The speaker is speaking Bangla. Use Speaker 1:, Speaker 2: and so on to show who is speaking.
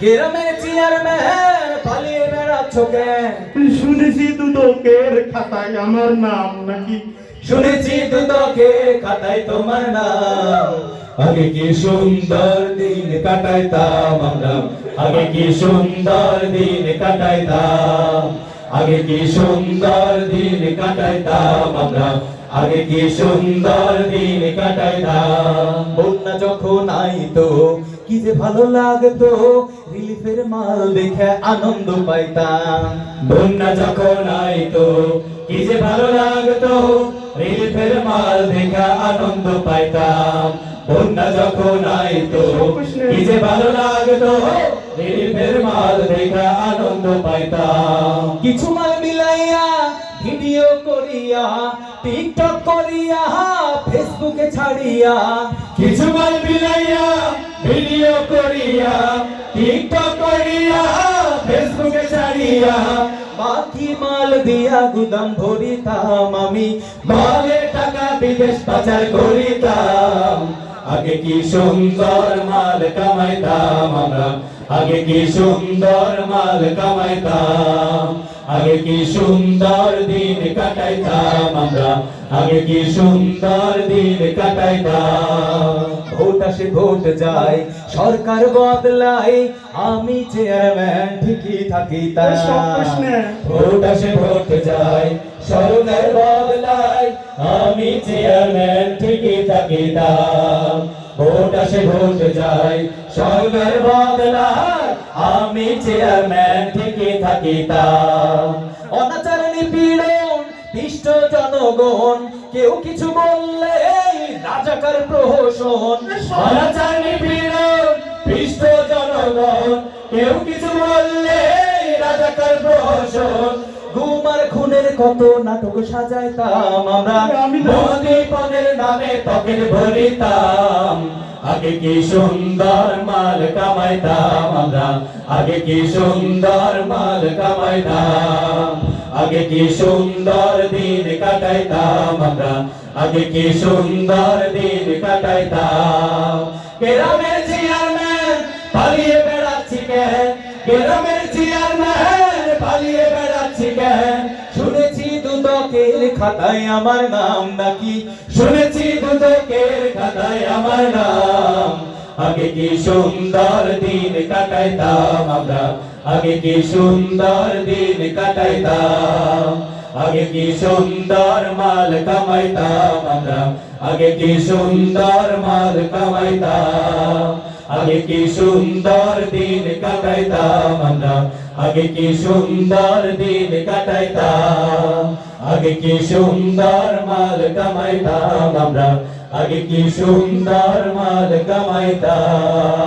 Speaker 1: গ্রামের চেয়ারম্যান পালিয়ে বেড়াচ্ছ কেন?
Speaker 2: শুনেছি দুদকের খাতায় আমার নাম নাকি।
Speaker 1: শুনেছি দুদকের খাতায় তোমার নাম। আগে কি সুন্দর দিন কাটাইতাম আমরা, আগে কি সুন্দর দিন কাটাইতাম, আগে কি সুন্দর দিন কাটাইতাম আমরা, আগে কি সুন্দর দিন কাটাইতাম। বন্যা যখন আইতো কি যে ভালো লাগতো, রিলিফের মাল দেখে আনন্দ পাইতাম। বন্যা যখন আইতো কি যে ভালো লাগতো, রিলিফের মাল দেখে আনন্দ পাইতাম। বন্যা যখন আইতো কি যে ভালো লাগতো, রিলিফের মাল দেখে আনন্দ পাইতাম। কিছু মাল মিলাইয়া ভিডিও করিয়া, টিকটক করিয়া, ফেসবুকে ছাড়িয়া, কিছু মাল মিলাইয়া ভিডিও করিয়া, টিকটক করিয়া, ফেসবুকে ছাড়িয়া, বাকি মাল দিয়া গুদাম ভরিতাম আমি, মালে টাকা বিদেশ পাচার করিতাম। আগে কি সুন্দর মাল কামাইতাম আমরা, আগে কি সুন্দর মাল কামাইতাম, আগে কি সুন্দর দিন কাটাইতাম আমরা, আগে কি সুন্দর দিন কাটাইতাম। ভোট আসে ভোট যায়, সরকার বদলায়, আমি চেয়ারম্যান ঠিকই থাকিতাম। ভোট আসে ভোট যায়, সরকার বদলায়, আমি চেয়ারম্যান ঠিকই থাকিতাম। ভোট আসে ভোট যায়, সরকার বদলায়, আমি চেয়ারম্যান ঠিকই থাকিতাম। অনাচার নিপীড়ন পিষ্ট জনগণ, কেউ কিছু বললে রাজাকার প্রহসন। অনাচার নিপীড়ন পিষ্ট জনগণ, কেউ কিছু বললে রাজাকার প্রহসন। গুমার খুনের কত নাটক সাজাইতাম আমরা, নদীপনের নামে পকেট ভরিতাম। আগে কি সুন্দর মাল কামাইতাম আমরা, আগে কি সুন্দর মাল কামাইতাম, আগে কি সুন্দর দিন কাটাইতাম আমরা, আগে কি সুন্দর দিন কাটাইতাম। গ্রামের চেয়ারম্যান পালিয়ে বেড়াচ্ছি কেন, গ্রামের চেয়ারম্যান পালিয়ে বেড়াচ্ছি কেন? শুনেছি দুদকের খাতায় আমার নাম নাকি, শুনেছি দুদকের খাতায় আমার নাম। আগে কি সুন্দর দিন কাটাইতাম আমরা, আগে কি সুন্দর দিন কাটাইতাম, আগে কি সুন্দর মাল কামাইতাম আমরা, আগে কি সুন্দর মাল কামাইতাম, আগে কি সুন্দর দিন কাটাইতাম আমরা, আগে কি সুন্দর দিন কাটাইতাম, আগে কি সুন্দর মাল কামাইতাম আমরা, আগে কি সুন্দর মাল কামাইতাম।